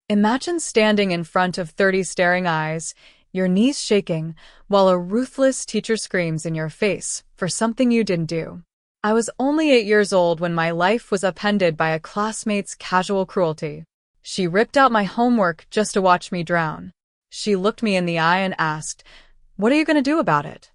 Imagine standing in front of 30 staring eyes, your knees shaking, while a ruthless teacher screams in your face for something you didn't do. I was only 8 years old when my life was upended by a classmate's casual cruelty. She ripped out my homework just to watch me drown. She looked me in the eye and asked, "What are you going to do about it?"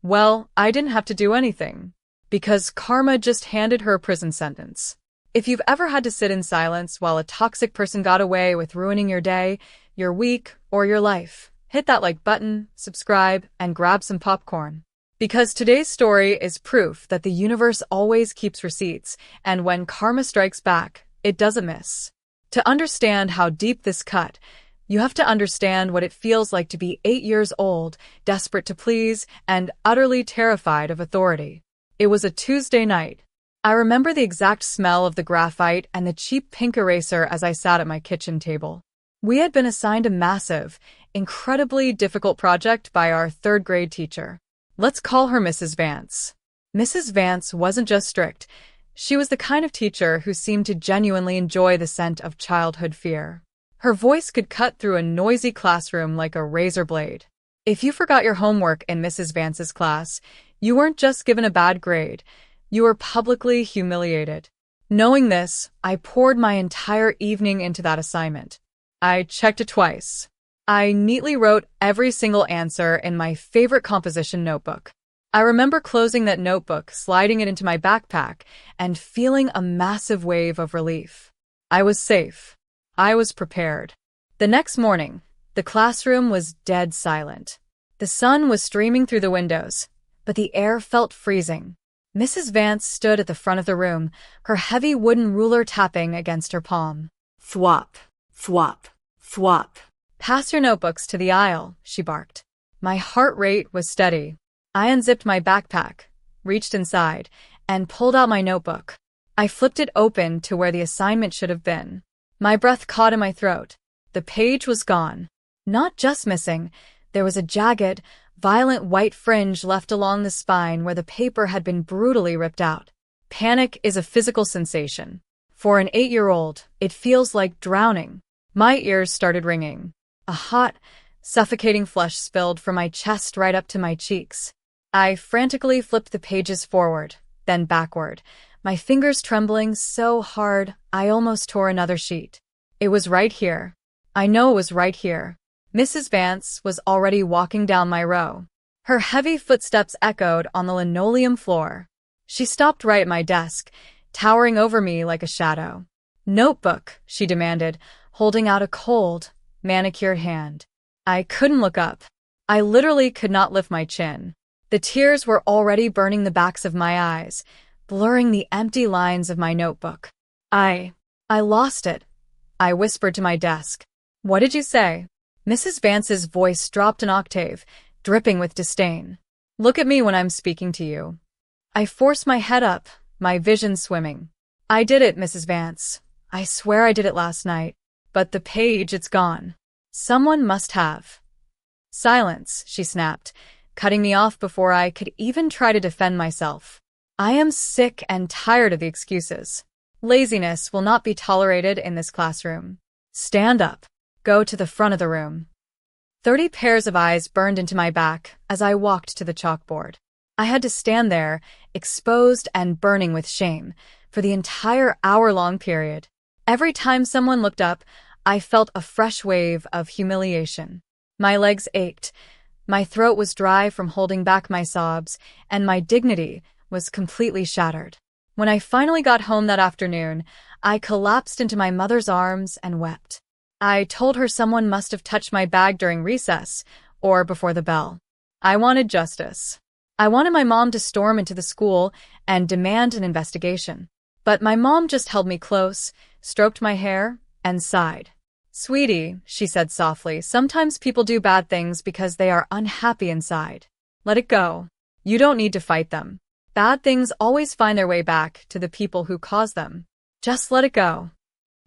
Well, I didn't have to do anything, because karma just handed her a prison sentence. If you've ever had to sit in silence while a toxic person got away with ruining your day, your week, or your life, hit that like button, subscribe, and grab some popcorn. Because today's story is proof that the universe always keeps receipts, and when karma strikes back, it doesn't miss. To understand how deep this cut, you have to understand what it feels like to be 8 years old, desperate to please, and utterly terrified of authority. It was a Tuesday night. I remember the exact smell of the graphite and the cheap pink eraser as I sat at my kitchen table. We had been assigned a massive, incredibly difficult project by our third-grade teacher. Let's call her Mrs. Vance. Mrs. Vance wasn't just strict. She was the kind of teacher who seemed to genuinely enjoy the scent of childhood fear. Her voice could cut through a noisy classroom like a razor blade. If you forgot your homework in Mrs. Vance's class, you weren't just given a bad grade. You were publicly humiliated. Knowing this, I poured my entire evening into that assignment. I checked it twice. I neatly wrote every single answer in my favorite composition notebook. I remember closing that notebook, sliding it into my backpack, and feeling a massive wave of relief. I was safe. I was prepared. The next morning, the classroom was dead silent. The sun was streaming through the windows, but the air felt freezing. Mrs. Vance stood at the front of the room, her heavy wooden ruler tapping against her palm. "Thwop, thwop, thwop. Pass your notebooks to the aisle," she barked. My heart rate was steady. I unzipped my backpack, reached inside, and pulled out my notebook. I flipped it open to where the assignment should have been. My breath caught in my throat. The page was gone. Not just missing, there was a jagged, violent white fringe left along the spine where the paper had been brutally ripped out. Panic is a physical sensation. For an 8-year-old, it feels like drowning. My ears started ringing. A hot, suffocating flush spilled from my chest right up to my cheeks. I frantically flipped the pages forward, then backward, my fingers trembling so hard I almost tore another sheet. It was right here. I know it was right here. Mrs. Vance was already walking down my row. Her heavy footsteps echoed on the linoleum floor. She stopped right at my desk, towering over me like a shadow. "Notebook," she demanded, holding out a cold, manicured hand. I couldn't look up. I literally could not lift my chin. The tears were already burning the backs of my eyes, blurring the empty lines of my notebook. I lost it," I whispered to my desk. "What did you say?" Mrs. Vance's voice dropped an octave, dripping with disdain. "Look at me when I'm speaking to you." I forced my head up, my vision swimming. "I did it, Mrs. Vance. I swear I did it last night. But the page, it's gone. Someone must have." "Silence," she snapped, cutting me off before I could even try to defend myself. I am sick and tired of the excuses. Laziness will not be tolerated in this classroom. Stand up. Go to the front of the room. 30 pairs of eyes burned into my back as I walked to the chalkboard. I had to stand there, exposed and burning with shame, for the entire hour-long period. Every time someone looked up, I felt a fresh wave of humiliation. My legs ached, my throat was dry from holding back my sobs, and my dignity was completely shattered. When I finally got home that afternoon, I collapsed into my mother's arms and wept. I told her someone must have touched my bag during recess, or before the bell. I wanted justice. I wanted my mom to storm into the school and demand an investigation. But my mom just held me close, stroked my hair, and sighed. "Sweetie," she said softly, "sometimes people do bad things because they are unhappy inside. Let it go. You don't need to fight them. Bad things always find their way back to the people who cause them. Just let it go."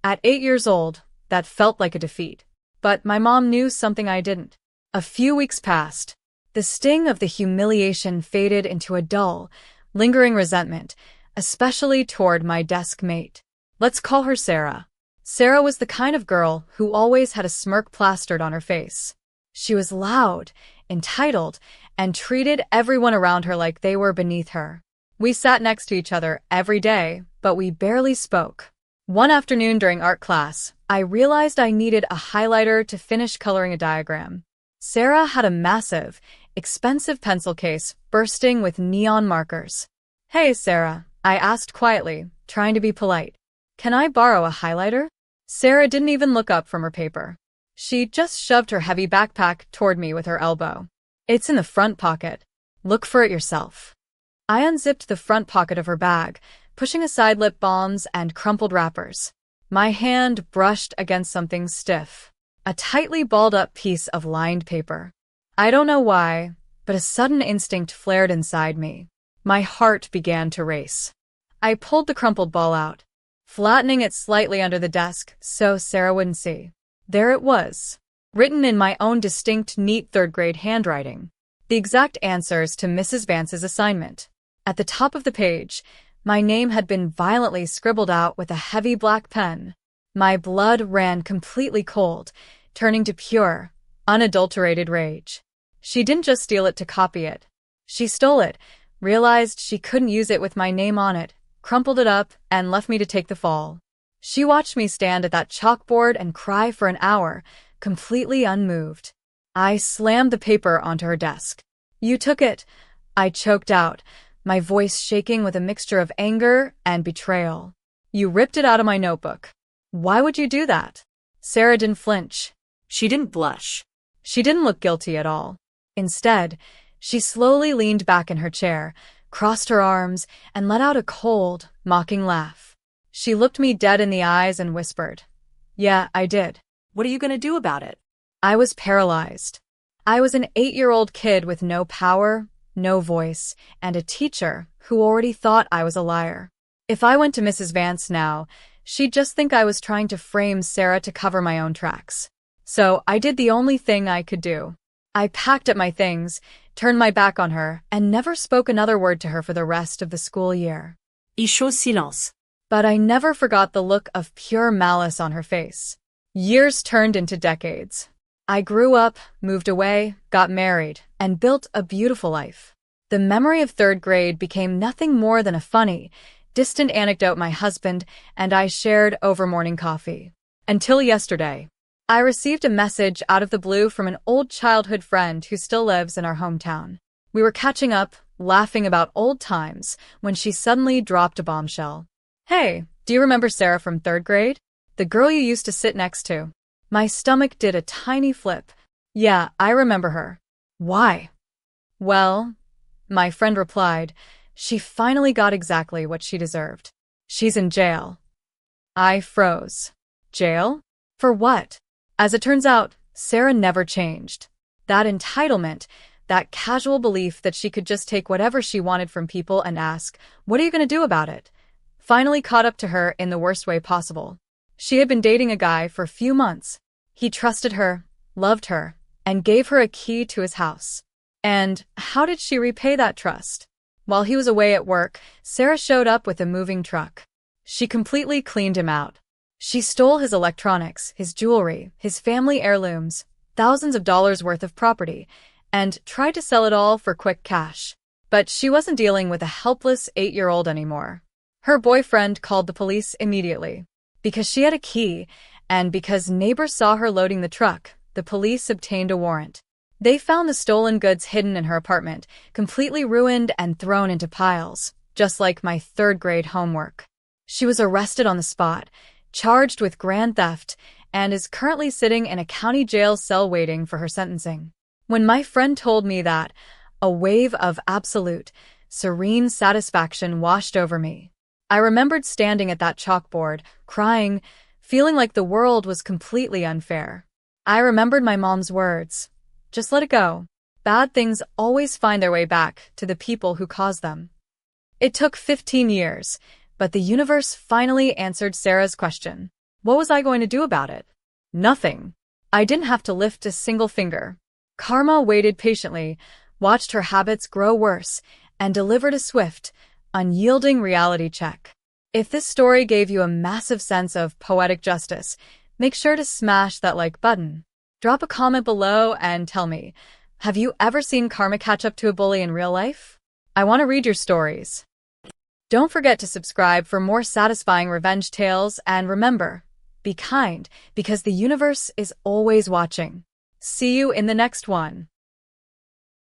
At 8 years old, that felt like a defeat. But my mom knew something I didn't. A few weeks passed. The sting of the humiliation faded into a dull, lingering resentment, especially toward my desk mate. Let's call her Sarah. Sarah was the kind of girl who always had a smirk plastered on her face. She was loud, entitled, and treated everyone around her like they were beneath her. We sat next to each other every day, but we barely spoke. One afternoon during art class, I realized I needed a highlighter to finish coloring a diagram. Sarah had a massive, expensive pencil case bursting with neon markers. "Hey, Sarah," I asked quietly, trying to be polite. "Can I borrow a highlighter?" Sarah didn't even look up from her paper. She just shoved her heavy backpack toward me with her elbow. "It's in the front pocket. Look for it yourself." I unzipped the front pocket of her bag, pushing aside lip balms and crumpled wrappers. My hand brushed against something stiff, a tightly balled-up piece of lined paper. I don't know why, but a sudden instinct flared inside me. My heart began to race. I pulled the crumpled ball out, flattening it slightly under the desk so Sarah wouldn't see. There it was, written in my own distinct, neat third-grade handwriting. The exact answers to Mrs. Vance's assignment. At the top of the page, my name had been violently scribbled out with a heavy black pen. My blood ran completely cold, turning to pure, unadulterated rage. She didn't just steal it to copy it. She stole it, realized she couldn't use it with my name on it, crumpled it up, and left me to take the fall. She watched me stand at that chalkboard and cry for an hour, completely unmoved. I slammed the paper onto her desk. "You took it," I choked out, my voice shaking with a mixture of anger and betrayal. "You ripped it out of my notebook. Why would you do that?" Sarah didn't flinch. She didn't blush. She didn't look guilty at all. Instead, she slowly leaned back in her chair, crossed her arms, and let out a cold, mocking laugh. She looked me dead in the eyes and whispered, "Yeah, I did. What are you going to do about it?" I was paralyzed. I was an 8-year-old kid with no power, no voice, and a teacher who already thought I was a liar. If I went to Mrs. Vance now, she'd just think I was trying to frame Sarah to cover my own tracks. So I did the only thing I could do. I packed up my things, turned my back on her, and never spoke another word to her for the rest of the school year. Silence. But I never forgot the look of pure malice on her face. Years turned into decades. I grew up, moved away, got married, and built a beautiful life. The memory of third grade became nothing more than a funny, distant anecdote my husband and I shared over morning coffee. Until yesterday, I received a message out of the blue from an old childhood friend who still lives in our hometown. We were catching up, laughing about old times, when she suddenly dropped a bombshell. "Hey, do you remember Sarah from third grade? The girl you used to sit next to?" My stomach did a tiny flip. "Yeah, I remember her." "Why?" "Well," my friend replied, "she finally got exactly what she deserved. She's in jail." I froze. Jail? For what? As it turns out, Sarah never changed. That entitlement, that casual belief that she could just take whatever she wanted from people and ask, "What are you going to do about it?" finally caught up to her in the worst way possible. She had been dating a guy for a few months. He trusted her, loved her, and gave her a key to his house. And how did she repay that trust? While he was away at work, Sarah showed up with a moving truck. She completely cleaned him out. She stole his electronics, his jewelry, his family heirlooms, thousands of dollars worth of property, and tried to sell it all for quick cash. But she wasn't dealing with a helpless 8-year-old anymore. Her boyfriend called the police immediately. Because she had a key, and because neighbors saw her loading the truck, the police obtained a warrant. They found the stolen goods hidden in her apartment, completely ruined and thrown into piles, just like my third-grade homework. She was arrested on the spot, charged with grand theft, and is currently sitting in a county jail cell waiting for her sentencing. When my friend told me that, a wave of absolute, serene satisfaction washed over me. I remembered standing at that chalkboard, crying, feeling like the world was completely unfair. I remembered my mom's words, "Just let it go. Bad things always find their way back to the people who caused them." It took 15 years, but the universe finally answered Sarah's question. What was I going to do about it? Nothing. I didn't have to lift a single finger. Karma waited patiently, watched her habits grow worse, and delivered a swift, unyielding reality check. If this story gave you a massive sense of poetic justice, make sure to smash that like button. Drop a comment below and tell me, have you ever seen karma catch up to a bully in real life? I want to read your stories. Don't forget to subscribe for more satisfying revenge tales, and remember, be kind, because the universe is always watching. See you in the next one.